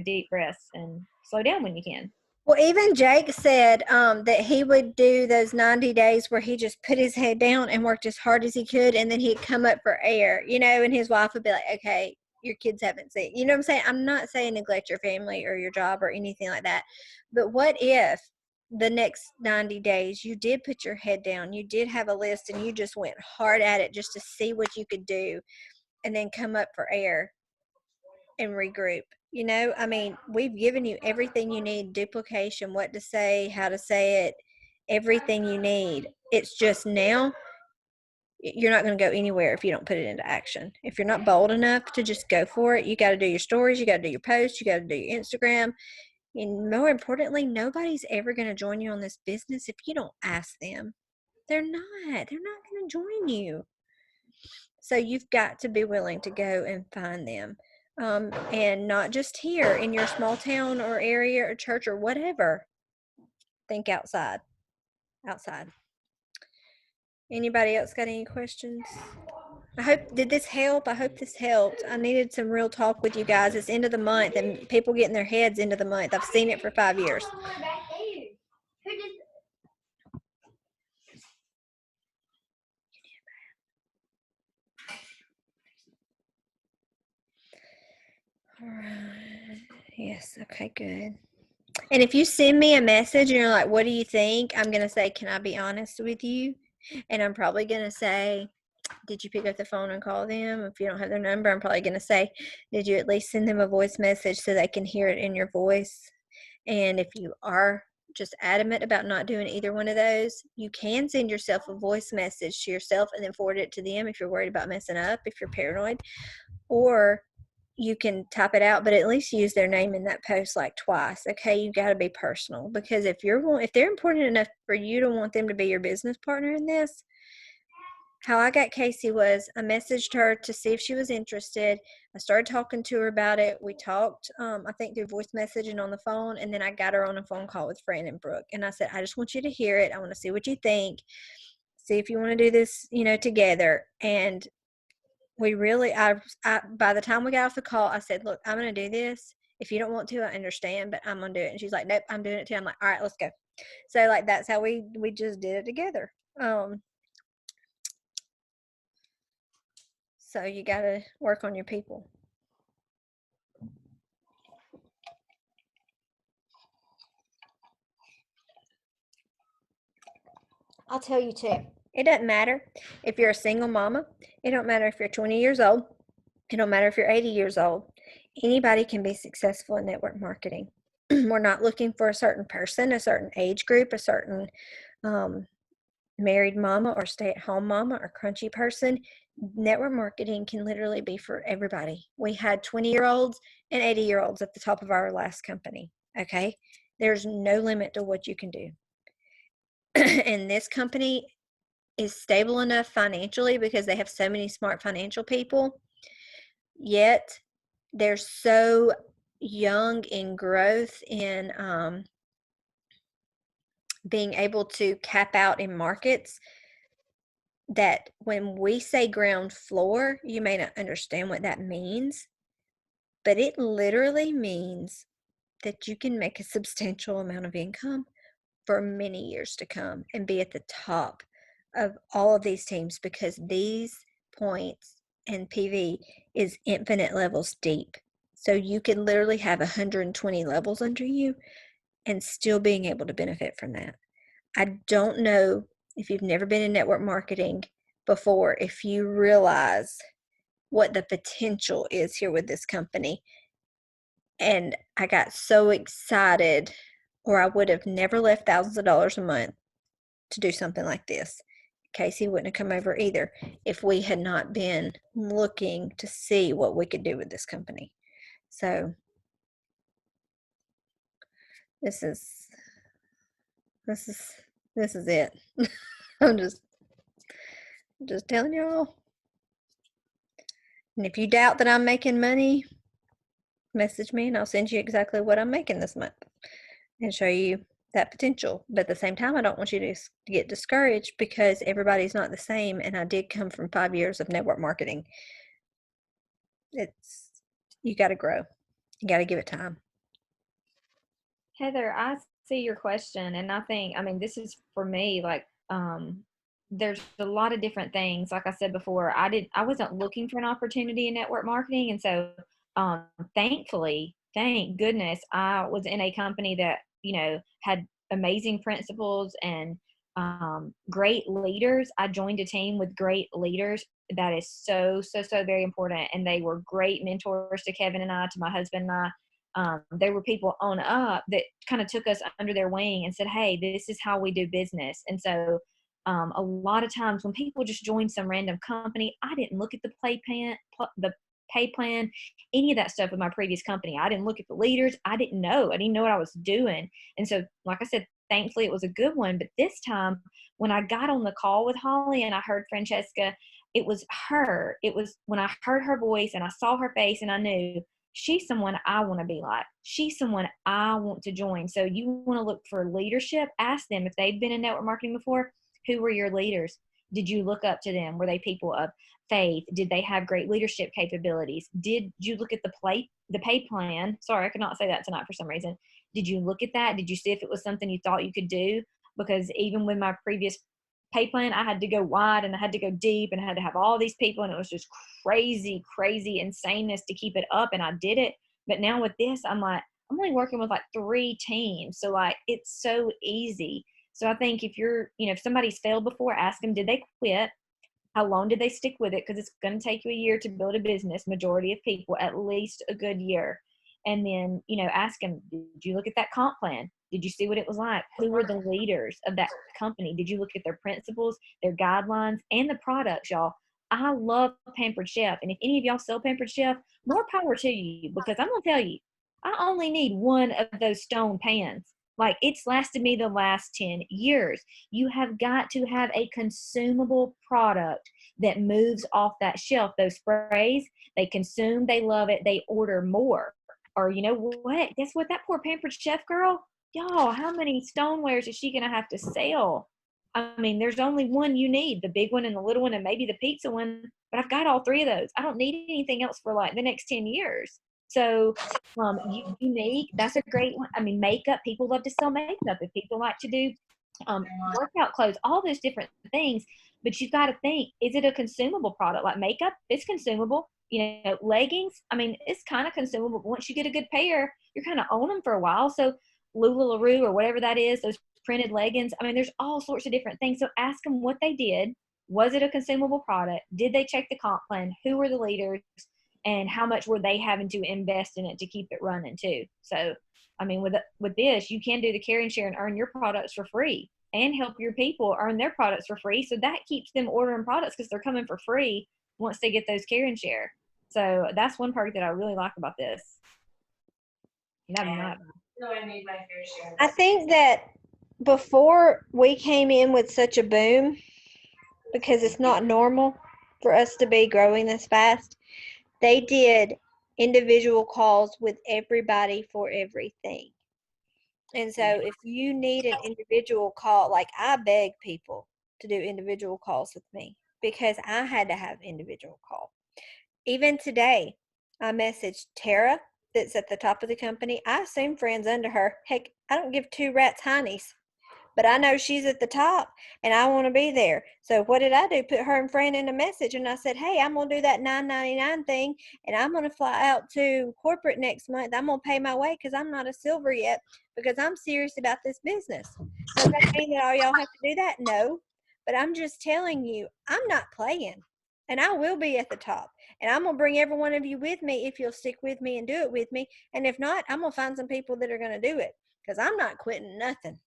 deep breaths and slow down when you can. Well, even Jake said that he would do those 90 days where he just put his head down and worked as hard as he could, and then he'd come up for air, and his wife would be like, okay, your kids haven't seen. You know what I'm saying? I'm not saying neglect your family or your job or anything like that. But what if the next 90 days you did put your head down, you did have a list, and you just went hard at it just to see what you could do, and then come up for air and regroup? We've given you everything you need, duplication, what to say, how to say it, everything you need. It's just now you're not going to go anywhere if you don't put it into action. If you're not bold enough to just go for it, you got to do your stories, you got to do your posts, you got to do your Instagram. And more importantly, nobody's ever going to join you on this business if you don't ask them. They're not going to join you. So you've got to be willing to go and find them. And not just here in your small town or area or church or whatever. Think outside. Anybody else got any questions? Did this help? I hope this helped. I needed some real talk with you guys. It's end of the month and people getting their heads into the month. I've seen it for 5 years. All right. Yes. Okay, good. And if you send me a message and you're like, what do you think? I'm going to say, can I be honest with you? And I'm probably going to say, did you pick up the phone and call them? If you don't have their number, I'm probably going to say, did you at least send them a voice message so they can hear it in your voice? And if you are just adamant about not doing either one of those, you can send yourself a voice message to yourself and then forward it to them if you're worried about messing up, if you're paranoid. Or you can type it out, but at least use their name in that post like twice. Okay, you got to be personal, because if they're important enough for you to want them to be your business partner in this, how I got Casey was I messaged her to see if she was interested. I started talking to her about it. We talked, I think through voice message and on the phone, and then I got her on a phone call with Fran and Brooke, and I said, I just want you to hear it. I want to see what you think. See if you want to do this, together. And we really, by the time we got off the call, I said, look, I'm going to do this. If you don't want to, I understand, but I'm going to do it. And she's like, nope, I'm doing it too. I'm like, all right, let's go. So like, that's how we just did it together. So you got to work on your people. I'll tell you too, it doesn't matter if you're a single mama. It don't matter if you're 20 years old. It don't matter if you're 80 years old. Anybody can be successful in network marketing. We're not looking for a certain person, a certain age group, a certain married mama or stay-at-home mama or crunchy person. Network marketing can literally be for everybody. We had 20-year-olds and 80-year-olds at the top of our last company. Okay, there's no limit to what you can do. And this company is stable enough financially because they have so many smart financial people, yet they're so young in growth in being able to cap out in markets that when we say ground floor, you may not understand what that means, but it literally means that you can make a substantial amount of income for many years to come and be at the top of all of these teams, because these points and PV is infinite levels deep. So you can literally have 120 levels under you and still being able to benefit from that. I don't know if you've never been in network marketing before, if you realize what the potential is here with this company. And I got so excited, or I would have never left thousands of dollars a month to do something like this. Casey wouldn't have come over either if we had not been looking to see what we could do with this company. So this is it. I'm just telling y'all. And if you doubt that I'm making money, message me and I'll send you exactly what I'm making this month and show you that potential. But at the same time, I don't want you to get discouraged, because everybody's not the same. And I did come from 5 years of network marketing. You got to grow. You got to give it time. Heather, I see your question, and I think, this is for me, like, there's a lot of different things. Like I said before, I wasn't looking for an opportunity in network marketing. And so, thankfully, thank goodness, I was in a company that, had amazing principals and great leaders. I joined a team with great leaders. That is so, so, so very important. And they were great mentors to Kevin and I, to my husband and I. There were people on up that kind of took us under their wing and said, hey, this is how we do business. And so a lot of times when people just join some random company, I didn't look at the pay plan, any of that stuff with my previous company. I didn't look at the leaders. I didn't know what I was doing. And so, like I said, thankfully it was a good one. But this time when I got on the call with Holly and I heard Francesca, it was her. It was when I heard her voice and I saw her face and I knew, she's someone I want to be like. She's someone I want to join. So you want to look for leadership. Ask them if they've been in network marketing before. Who were your leaders? Did you look up to them? Were they people of faith? Did they have great leadership capabilities? Did you look at the pay plan? Sorry, I could not say that tonight for some reason. Did you look at that? Did you see if it was something you thought you could do? Because even with my previous pay plan, I had to go wide and I had to go deep and I had to have all these people, and it was just crazy insaneness to keep it up. And I did it But now with this, I'm like, I'm only working with like 3 teams. So like it's so easy. So I think if you're, if somebody's failed before, ask them, did they quit? How long did they stick with it? Because it's going to take you a year to build a business, majority of people, at least a good year. And then, ask them, did you look at that comp plan? Did you see what it was like? Who were the leaders of that company? Did you look at their principles, their guidelines, and the products, y'all? I love Pampered Chef. And if any of y'all sell Pampered Chef, more power to you, because I'm going to tell you, I only need one of those stone pans. Like, it's lasted me the last 10 years. You have got to have a consumable product that moves off that shelf. Those sprays, they consume, they love it, they order more. Or you know what? Guess what? That poor Pampered Chef girl, y'all, how many stonewares is she going to have to sell? I mean, there's only one you need, the big one and the little one and maybe the pizza one, but I've got all 3 of those. I don't need anything else for like the next 10 years. So unique, that's a great one. I mean, makeup, people love to sell makeup. If people like to do workout clothes, all those different things. But you've got to think, is it a consumable product? Like makeup, it's consumable. Leggings, I mean, it's kind of consumable. But once you get a good pair, you're kind of on them for a while. So LuLaRoe or whatever that is, those printed leggings, I mean, there's all sorts of different things. So ask them what they did. Was it a consumable product? Did they check the comp plan? Who were the leaders? And how much were they having to invest in it to keep it running too? So, I mean, with this, you can do the care and share and earn your products for free and help your people earn their products for free. So that keeps them ordering products because they're coming for free once they get those care and share. So that's one part that I really like about this. I think that before we came in with such a boom, because it's not normal for us to be growing this fast, they did individual calls with everybody for everything. And so if you need an individual call, like I beg people to do individual calls with me because I had to have individual call. Even today, I messaged Tara that's at the top of the company. I assume friends under her. Heck, I don't give 2 rats honeys. But I know she's at the top and I want to be there. So what did I do? Put her and Fran in a message and I said, hey, I'm going to do that $9.99 thing and I'm going to fly out to corporate next month. I'm going to pay my way because I'm not a silver yet because I'm serious about this business. Does that mean that all y'all have to do that? No. But I'm just telling you, I'm not playing and I will be at the top. And I'm going to bring every one of you with me if you'll stick with me and do it with me. And if not, I'm going to find some people that are going to do it because I'm not quitting nothing.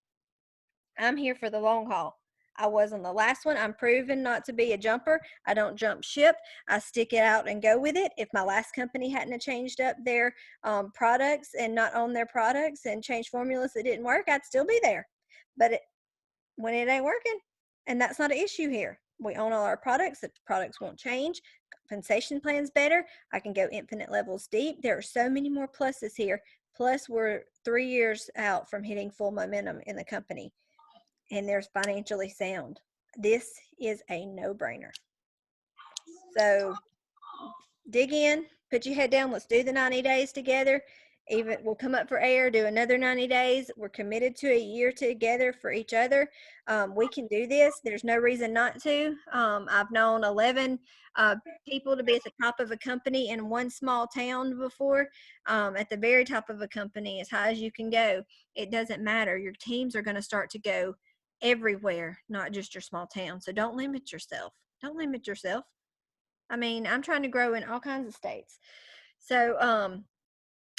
I'm here for the long haul. I wasn't the last one. I'm proven not to be a jumper. I don't jump ship. I stick it out and go with it. If my last company hadn't changed up their products and not own their products and changed formulas that didn't work, I'd still be there. But when it ain't working, and that's not an issue here. We own all our products. The products won't change. Compensation plan's better. I can go infinite levels deep. There are so many more pluses here. Plus, we're 3 years out from hitting full momentum in the company. And they're financially sound. This is a no-brainer. So dig in, put your head down. Let's do the 90 days together. Even we'll come up for air, do another 90 days. We're committed to a year together for each other. We can do this. There's no reason not to. I've known 11 people to be at the top of a company in one small town before, at the very top of a company, as high as you can go. It doesn't matter. Your teams are going to start to go everywhere, not just your small town. So don't limit yourself. Don't limit yourself. I mean, I'm trying to grow in all kinds of states. So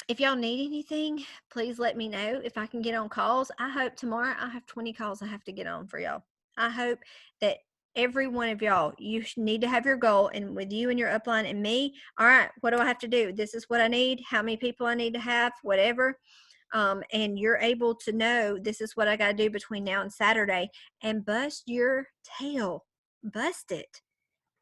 if y'all need anything, please let me know. If I can get on calls, I hope tomorrow I have 20 calls I have to get on for y'all. I hope that every one of y'all, you need to have your goal, and with you and your upline and me, all right, what do I have to do? This is what I need, how many people I need to have, whatever. And you're able to know this is what I got to do between now and Saturday, and bust your tail. Bust it,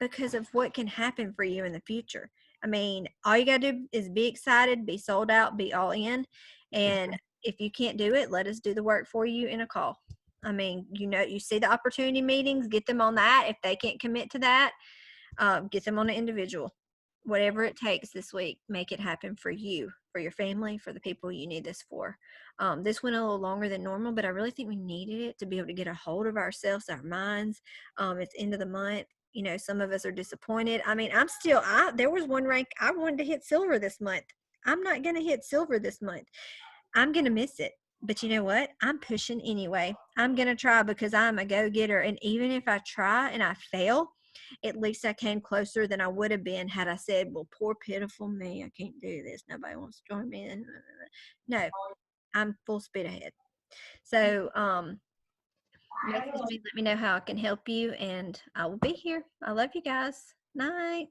because of what can happen for you in the future. I mean, all you got to do is be excited, be sold out, be all in. And if you can't do it, let us do the work for you in a call. I mean, you see the opportunity meetings, get them on that. If they can't commit to that, get them on an individual. Whatever it takes this week, make it happen for you, for your family, for the people you need this for. This went a little longer than normal, but I really think we needed it to be able to get a hold of ourselves, our minds. It's end of the month. Some of us are disappointed. I mean, there was one rank I wanted to hit silver this month. I'm not going to hit silver this month. I'm going to miss it. But you know what? I'm pushing anyway. I'm going to try because I'm a go-getter. And even if I try and I fail, at least I came closer than I would have been had I said, well, poor pitiful me. I can't do this. Nobody wants to join me. No, I'm full speed ahead. So, message me, let me know how I can help you, and I will be here. I love you guys. Night.